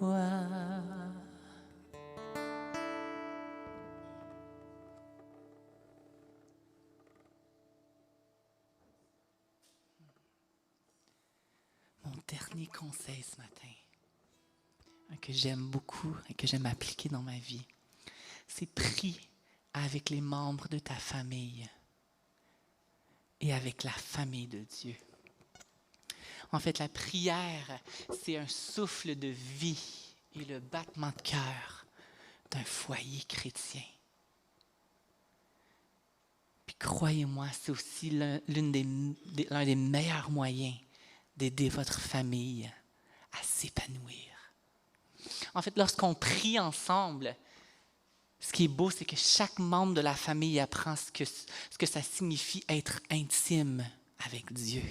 voies. Mon dernier conseil ce matin, que j'aime beaucoup et que j'aime appliquer dans ma vie, c'est prie avec les membres de ta famille et avec la famille de Dieu. En fait, la prière, c'est un souffle de vie et le battement de cœur d'un foyer chrétien. Puis croyez-moi, c'est aussi l'un des meilleurs moyens d'aider votre famille à s'épanouir. En fait, lorsqu'on prie ensemble, ce qui est beau, c'est que chaque membre de la famille apprend ce que ça signifie être intime avec Dieu.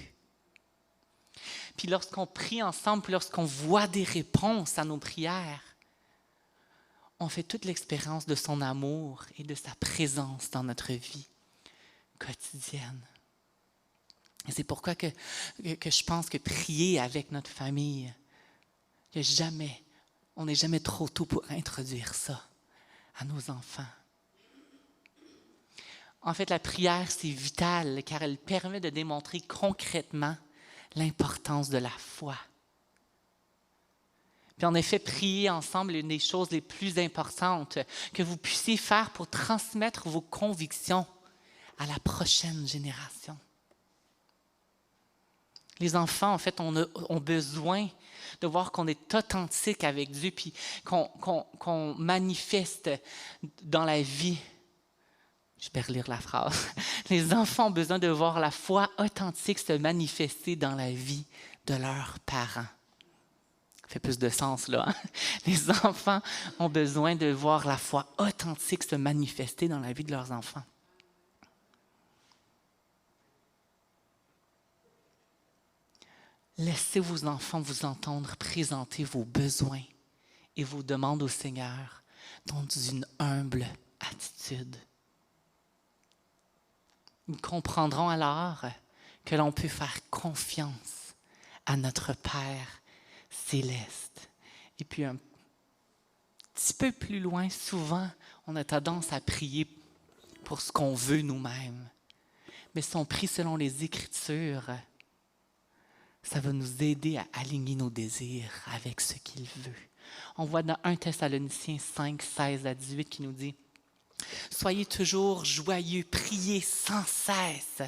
Puis lorsqu'on prie ensemble, puis lorsqu'on voit des réponses à nos prières, on fait toute l'expérience de son amour et de sa présence dans notre vie quotidienne. Et c'est pourquoi que je pense que prier avec notre famille, on n'est jamais trop tôt pour introduire ça à nos enfants. En fait, la prière, c'est vital car elle permet de démontrer concrètement l'importance de la foi. Puis en effet, prier ensemble est une des choses les plus importantes que vous puissiez faire pour transmettre vos convictions à la prochaine génération. Les enfants, en fait, ont besoin de voir qu'on est authentique avec Dieu puis qu'on manifeste dans la vie. Je vais relire la phrase. Les enfants ont besoin de voir la foi authentique se manifester dans la vie de leurs parents. Ça fait plus de sens, là. Hein? Les enfants ont besoin de voir la foi authentique se manifester dans la vie de leurs enfants. Laissez vos enfants vous entendre présenter vos besoins et vos demandes au Seigneur dans une humble attitude. Ils comprendront alors que l'on peut faire confiance à notre Père céleste. Et puis un petit peu plus loin, souvent, on a tendance à prier pour ce qu'on veut nous-mêmes. Mais si on prie selon les Écritures, ça va nous aider à aligner nos désirs avec ce qu'il veut. On voit dans 1 Thessaloniciens 5, 16 à 18 qui nous dit « Soyez toujours joyeux, priez sans cesse.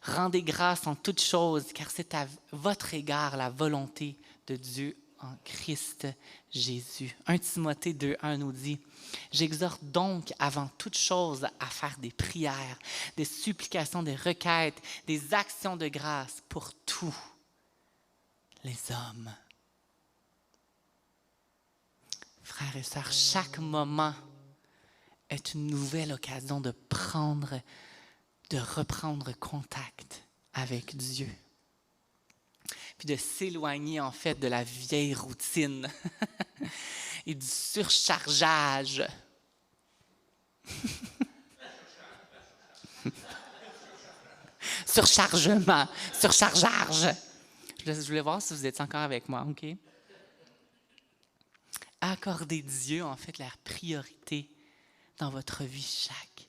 Rendez grâce en toutes choses, car c'est à votre égard la volonté de Dieu en Christ Jésus. » 1 Timothée 2, 1 nous dit « J'exhorte donc avant toute chose à faire des prières, des supplications, des requêtes, des actions de grâce pour tous les hommes. » Frères et sœurs, chaque moment est une nouvelle occasion de reprendre contact avec Dieu. Puis de s'éloigner en fait de la vieille routine et du surchargeage. Surchargement, surchargeage. Je voulais voir si vous êtes encore avec moi, OK? Accordez Dieu, en fait, la priorité dans votre vie chaque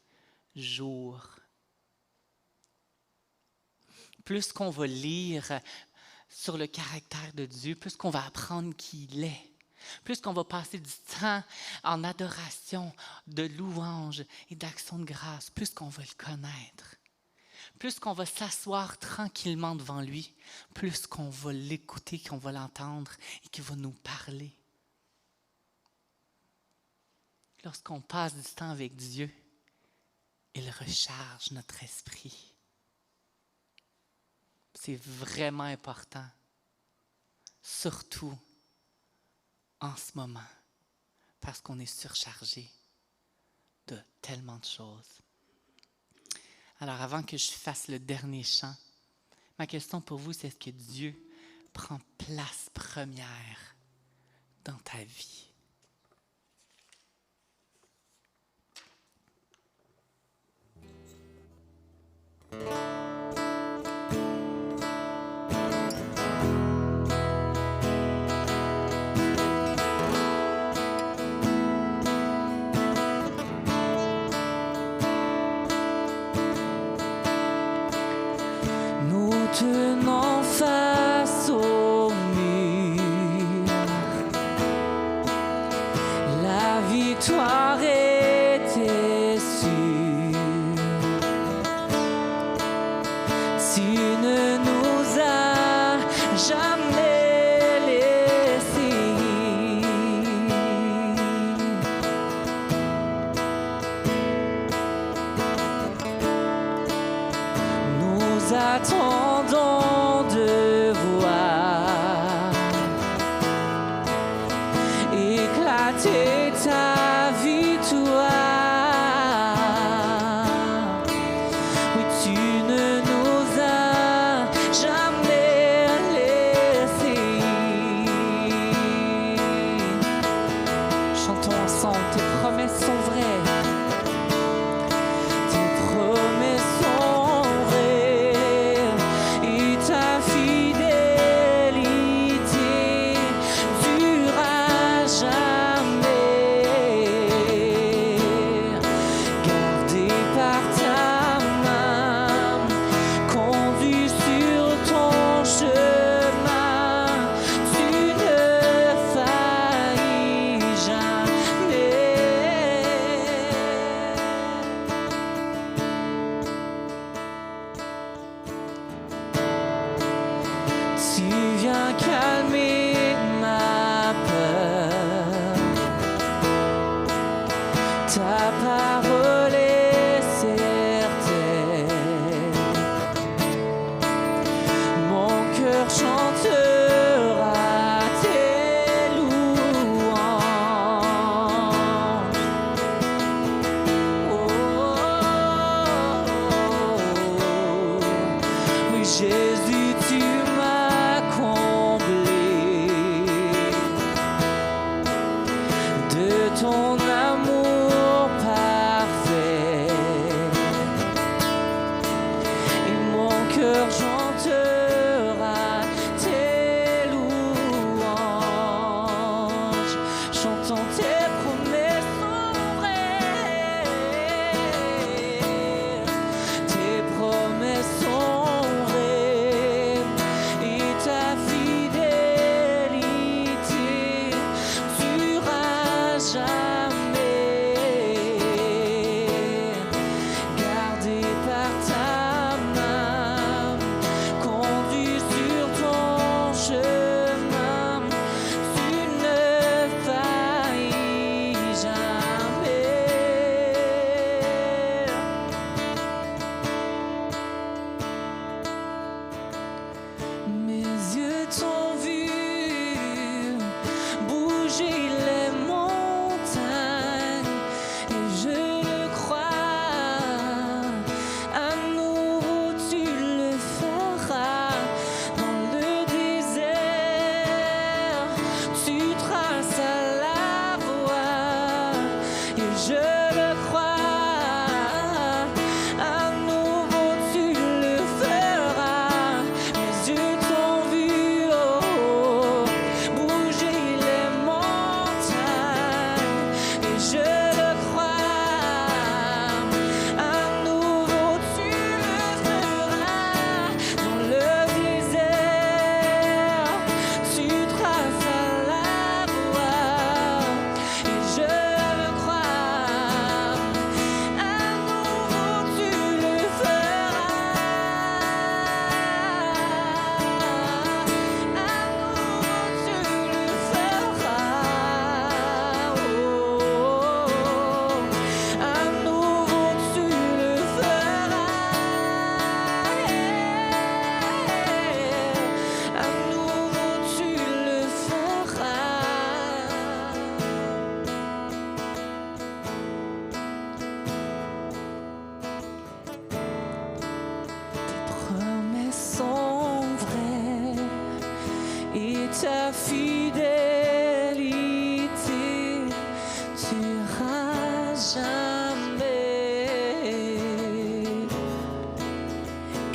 jour. Plus qu'on va lire sur le caractère de Dieu, plus qu'on va apprendre qui il est, plus qu'on va passer du temps en adoration, de louange et d'action de grâce, plus qu'on va le connaître. Plus qu'on va s'asseoir tranquillement devant lui, plus qu'on va l'écouter, qu'on va l'entendre et qu'il va nous parler. Lorsqu'on passe du temps avec Dieu, il recharge notre esprit. C'est vraiment important, surtout en ce moment, parce qu'on est surchargé de tellement de choses. Alors, avant que je fasse le dernier chant, ma question pour vous, c'est est-ce que Dieu prend place première dans ta vie? Nous tenons face au victoire était sûre. Tu ne nous as jamais laissés. Nous attendons de voir éclater ta victoire. Oui, tu ne nous as jamais laissés. Chantons ensemble, tes promesses sont vraies. Tes promesses sont vraies et ta fidélité durera jamais. Gardé par ta main, conduit sur ton chemin, tu ne faillis jamais. Tu viens calmer ma peur. Ta parole est certaine. Mon cœur chantera tes louanges. Oui, Jésus, tu m'as comblé de ton amour parfait. Et mon cœur chantera tes louanges. Chantons tes promesses sont vraies. Tes promesses sont vraies et ta fidélité durera jamais. Gardé par ta main, conduit sur ton chemin, tu ne faillis jamais. Mes yeux t'ont vu bouger les montagnes et je le crois. À nouveau tu le feras dans le désert. Tu traces la voie et je le crois. À nouveau tu le feras. Mes yeux t'ont vu bouger les montagnes et je le crois. À nouveau tu le feras dans le désert. Tu traces la voie et je le crois. À nouveau tu le feras. À nouveau tu le feras. À nouveau tu le feras. À nouveau tu le feras. Tes promesses sont vraies et ta fidélité durera jamais.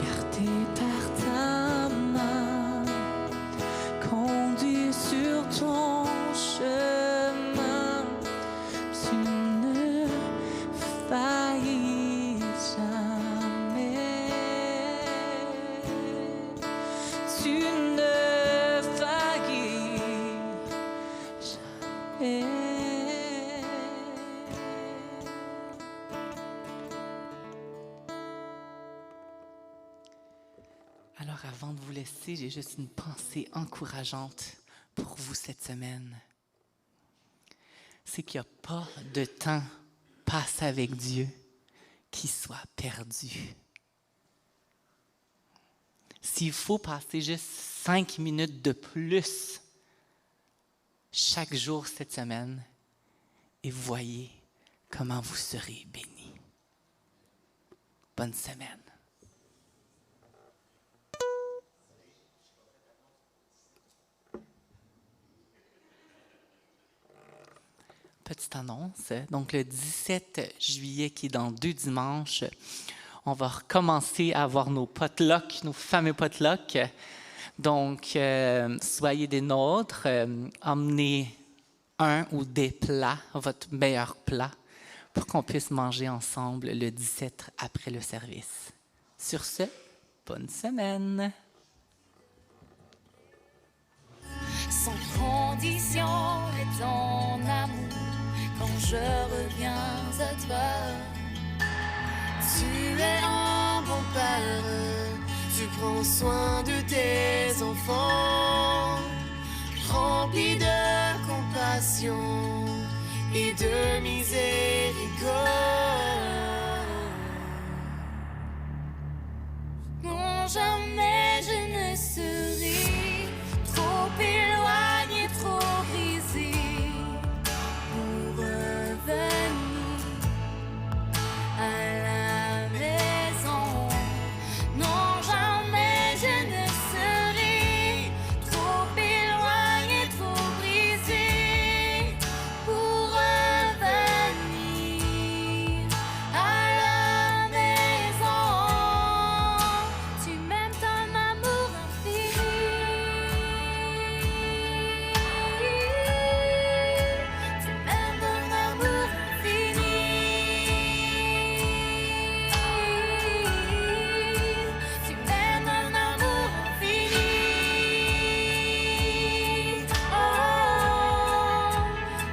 Gardé par ta main, conduit sur ton chemin, tu ne faillis jamais. Tu ne faillis laisser, j'ai juste une pensée encourageante pour vous cette semaine. C'est qu'il n'y a pas de temps passé avec Dieu qui soit perdu. S'il faut passer juste 5 minutes de plus chaque jour cette semaine, et voyez comment vous serez bénis. Bonne semaine. Petite annonce, donc le 17 juillet, qui est dans 2 dimanches, on va recommencer à avoir nos potlucks, nos fameux potlucks. Donc, soyez des nôtres, emmenez un ou des plats, votre meilleur plat, pour qu'on puisse manger ensemble le 17 après le service. Sur ce, bonne semaine! Sans condition est ton amour quand je reviens à toi. Tu es un bon père, tu prends soin de tes enfants, rempli de compassion et de miséricorde. Non, jamais je ne serai trop éloigné, trop brisé pour revenir à la maison. Non, jamais je ne serai trop éloigné, trop brisé pour revenir à la maison. Tu m'aimes d'un amour infini. Tu m'aimes d'un amour infini. Tu m'aimes d'un amour infini. Oh,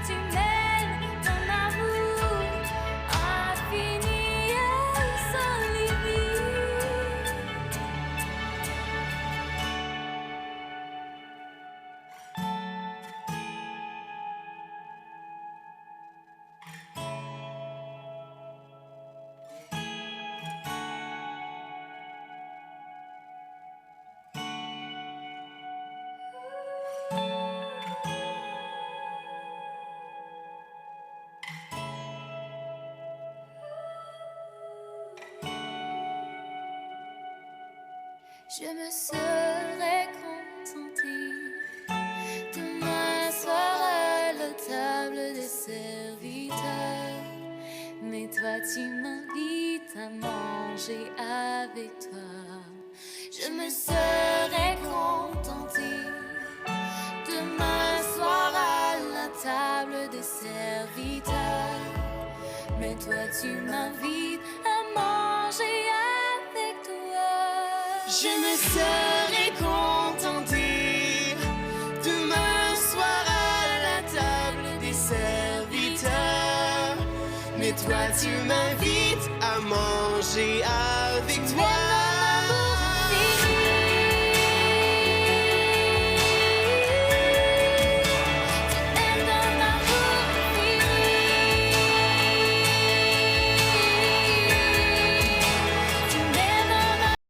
tu m'aimes d'un amour infini et sans limite. Je me serais contentée de m'asseoir à la table des serviteurs, mais toi tu m'invites à manger avec toi. Je me serais contentée de m'asseoir à la table des serviteurs, mais toi tu m'invites à manger avec toi. Je me serais contentée de m'asseoir à la table des serviteurs, mais toi tu m'invites à manger avec